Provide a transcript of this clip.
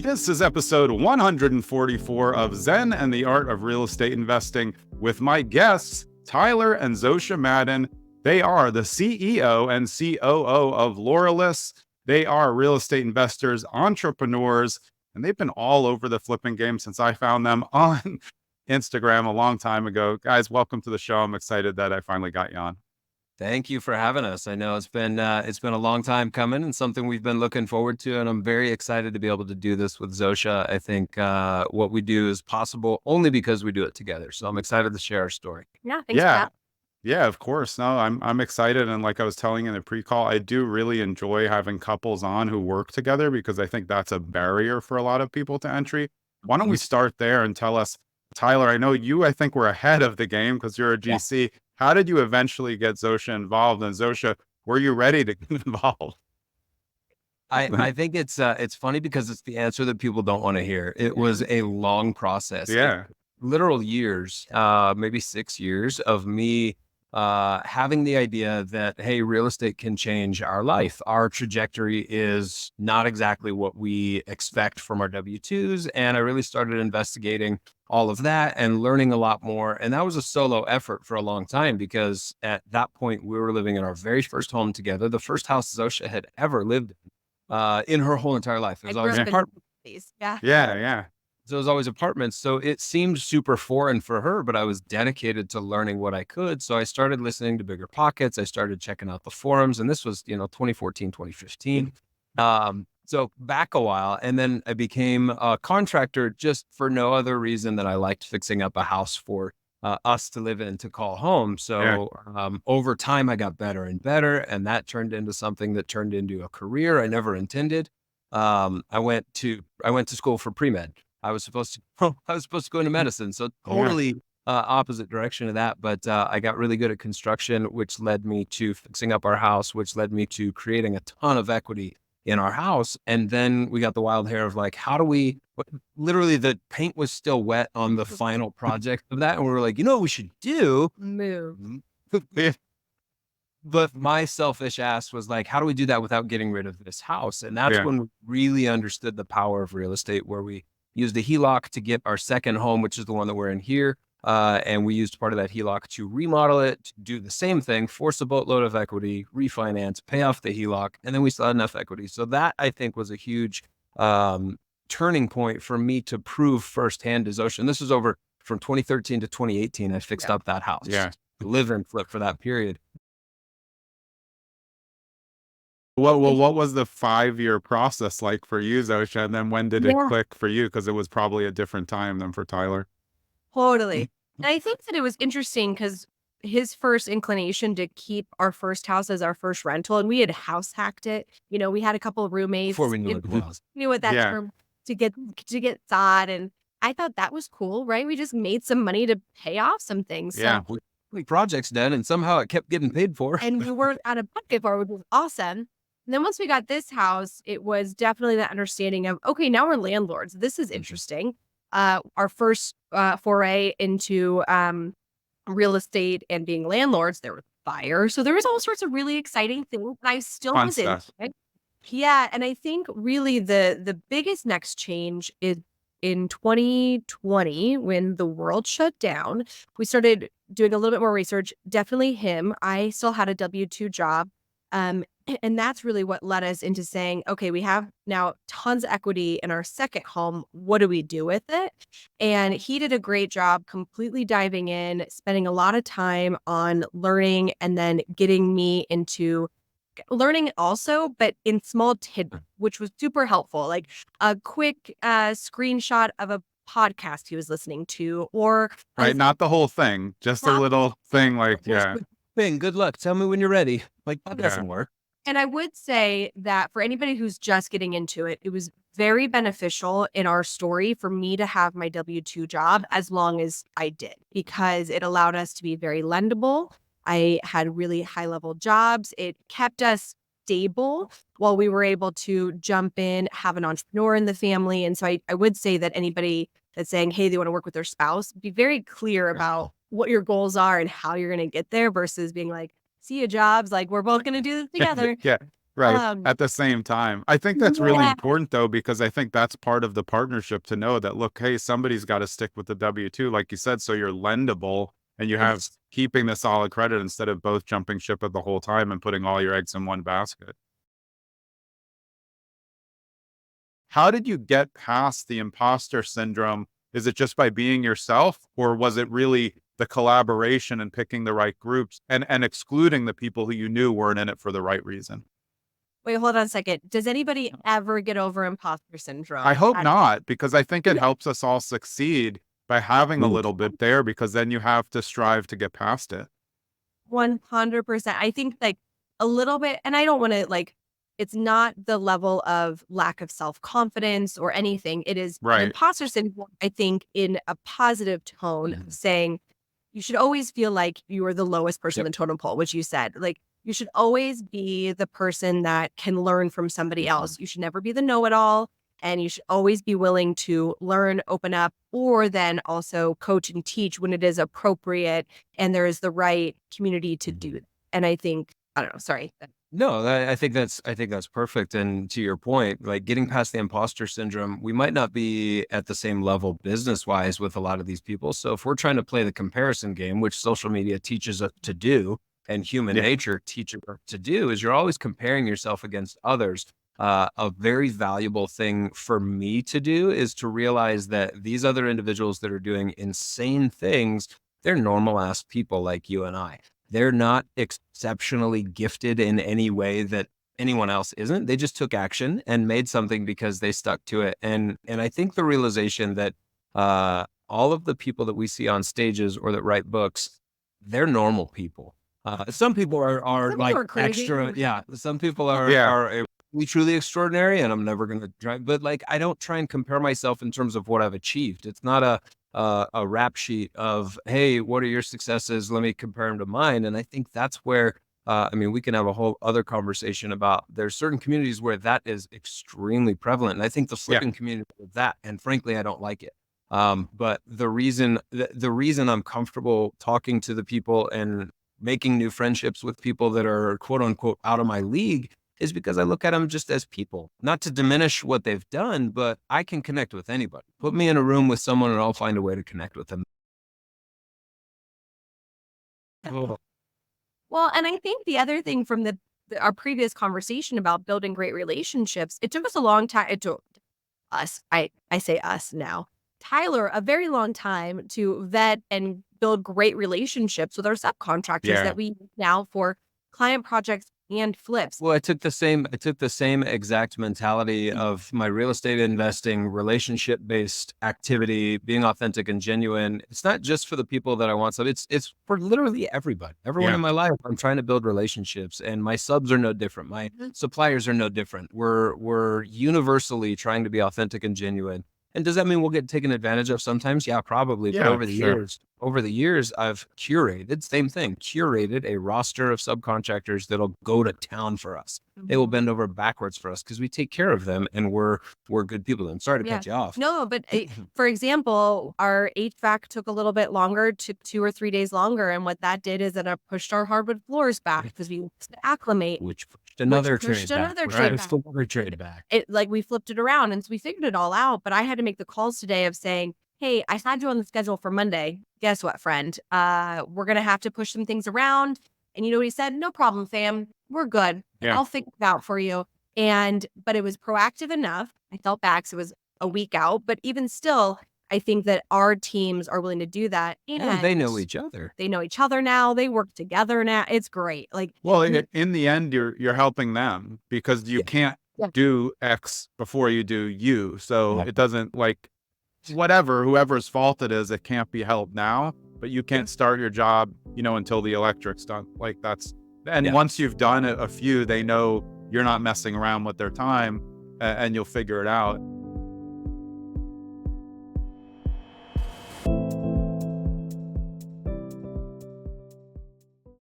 This is episode 144 of Zen and the Art of Real Estate Investing with my guests, Tyler and Zosia Madden. They are the CEO and COO of Laurelless. They are real estate investors, entrepreneurs, and they've been all over the flipping game since I found them on Instagram a long time ago. Guys, welcome to the show. I'm excited that I finally got you on. Thank you for having us. I know it's been a long time coming and something we've been looking forward to, and I'm very excited to be able to do this with Zosia. I think what we do is possible only because we do it together. So I'm excited to share our story. Yeah, thanks for that. Yeah, of course. No, I'm excited, and like I was telling you in the pre-call, I do really enjoy having couples on who work together because I think that's a barrier for a lot of people to entry. Why don't we start there and tell us, Tyler, I think we're ahead of the game because you're a GC. Yeah. How did you eventually get Zosia involved? And Zosia, were you ready to get involved? I think it's funny because it's the answer that people don't want to hear. It was a long process. Yeah. Literal years, maybe 6 years of me having the idea that, hey, real estate can change our life. Our trajectory is not exactly what we expect from our W-2s. And I really started investigating all of that and learning a lot more. And that was a solo effort for a long time because at that point we were living in our very first home together, the first house Zosia had ever lived in her whole entire life. It was always apartments. Yeah. So it was always apartments. So it seemed super foreign for her, but I was dedicated to learning what I could. So I started listening to Bigger Pockets. I started checking out the forums, and this was, 2014, 2015. So back a while, and then I became a contractor just for no other reason than I liked fixing up a house for us to live in, to call home. So over time, I got better and better, and that turned into something that turned into a career I never intended. I went to school for pre-med. I was supposed to go into medicine, so totally opposite direction of that. But I got really good at construction, which led me to fixing up our house, which led me to creating a ton of equity in our house. And then we got the wild hair of like, literally the paint was still wet on the final project of that. And we were like, what we should do? Move. But my selfish ass was like, how do we do that without getting rid of this house? And that's when we really understood the power of real estate, where we used a HELOC to get our second home, which is the one that we're in here. And we used part of that HELOC to remodel it, to do the same thing, force a boatload of equity, refinance, pay off the HELOC, and then we still had enough equity. So that, I think, was a huge turning point for me to prove firsthand to Zosia. And this was over from 2013 to 2018. I fixed up that house. Yeah. Live and flip for that period. Well, what was the 5-year process like for you, Zosia? And then when did it click for you? Because it was probably a different time than for Tyler. Totally. And I think that it was interesting because his first inclination to keep our first house as our first rental, and we had house hacked it. We had a couple of roommates. Before we knew what it was. Knew what that term to get sod. And I thought that was cool, right? We just made some money to pay off some things. Yeah. So, projects done, and somehow it kept getting paid for. And we weren't out of pocket for it, which was awesome. And then once we got this house, it was definitely that understanding of, okay, now we're landlords. This is interesting. Our first foray into real estate and being landlords, there was fire. So there was all sorts of really exciting things. And I still was in it. Yeah. And I think really the biggest next change is in 2020, when the world shut down. We started doing a little bit more research. Definitely him. I still had a W-2 job. And that's really what led us into saying, okay, we have now tons of equity in our second home. What do we do with it? And he did a great job completely diving in, spending a lot of time on learning and then getting me into learning also, but in small tidbits, which was super helpful. Like a quick screenshot of a podcast he was listening to, or not the whole thing, just a little thing like, good luck. Tell me when you're ready. Like, that doesn't work. And I would say that for anybody who's just getting into it, it was very beneficial in our story for me to have my W-2 job as long as I did, because it allowed us to be very lendable. I had really high level jobs. It kept us stable while we were able to jump in, have an entrepreneur in the family. And so I would say that anybody that's saying, hey, they want to work with their spouse, be very clear about what your goals are and how you're going to get there versus being like, see you jobs, like we're both going to do this together. Right. At the same time. I think that's really Yeah. important though, because I think that's part of the partnership to know that, look, hey, somebody's got to stick with the W-2, like you said, so you're lendable and you have keeping the solid credit instead of both jumping ship at the whole time and putting all your eggs in one basket. How did you get past the imposter syndrome? Is it just by being yourself, or was it really the collaboration and picking the right groups and excluding the people who you knew weren't in it for the right reason? Wait, hold on a second. Does anybody ever get over imposter syndrome? I hope not, because I think it helps us all succeed by having a Ooh. little bit there, because then you have to strive to get past it. 100%. I think like a little bit, and I don't want to like, it's not the level of lack of self-confidence or anything. It is an Right. imposter syndrome, I think, in a positive tone, saying you should always feel like you are the lowest person Yep. in the totem pole, which you said. Like you should always be the person that can learn from somebody else. You should never be the know-it-all. And you should always be willing to learn, open up, or then also coach and teach when it is appropriate and there is the right community to do it. And I think, I don't know, sorry. No, I think that's perfect. And to your point, like getting past the imposter syndrome, we might not be at the same level business wise with a lot of these people. So if we're trying to play the comparison game, which social media teaches us to do, and human nature teaches us to do, is you're always comparing yourself against others. A very valuable thing for me to do is to realize that these other individuals that are doing insane things, they're normal ass people like you and I. They're not exceptionally gifted in any way that anyone else isn't. They just took action and made something because they stuck to it. And I think the realization that all of the people that we see on stages or that write books, they're normal people. Some people are Some people like are crazy. extra. Yeah. Some people are truly extraordinary, and I'm never going to try. But like, I don't try and compare myself in terms of what I've achieved. It's not a rap sheet of, hey, what are your successes? Let me compare them to mine. And I think that's where, I mean, we can have a whole other conversation about there's certain communities where that is extremely prevalent. And I think the flipping community of that, and frankly, I don't like it. But the reason I'm comfortable talking to the people and making new friendships with people that are quote unquote out of my league is because I look at them just as people, not to diminish what they've done, but I can connect with anybody. Put me in a room with someone and I'll find a way to connect with them. Oh. Well, and I think the other thing from our previous conversation about building great relationships, it took us a long time. It took us, I say us now, Tyler, a very long time to vet and build great relationships with our subcontractors that we use now for client projects and flips. Well, I took the same exact mentality of my real estate investing, relationship-based activity, being authentic and genuine. It's not just for the people that I want. So it's for literally everybody, everyone in my life. I'm trying to build relationships, and my subs are no different. My suppliers are no different. We're universally trying to be authentic and genuine. And does that mean we'll get taken advantage of sometimes? Yeah, probably. But over the years, I've curated a roster of subcontractors that'll go to town for us. They will bend over backwards for us because we take care of them and we're good people. I'm sorry to cut you off. No, but for example, our HVAC took a little bit longer, took 2 or 3 days longer. And what that did is that it pushed our hardwood floors back because we had to acclimate. Which pushed another trade back. It like we flipped it around, and so we figured it all out. But I had to make the calls today of saying, hey, I had you on the schedule for Monday. Guess what, friend? We're going to have to push some things around. And you know what he said? No problem, fam. We're good. I'll figure it out for you. But it was proactive enough. I felt bad because it was a week out. But even still, I think that our teams are willing to do that. And they know each other. They know each other now. They work together now. It's great. Like, well, in the end, you're helping them because you can't do X before you do you. So it doesn't like whoever's fault it is, it can't be helped now, but you can't start your job, until the electric's done. Like once you've done a few, they know you're not messing around with their time and you'll figure it out.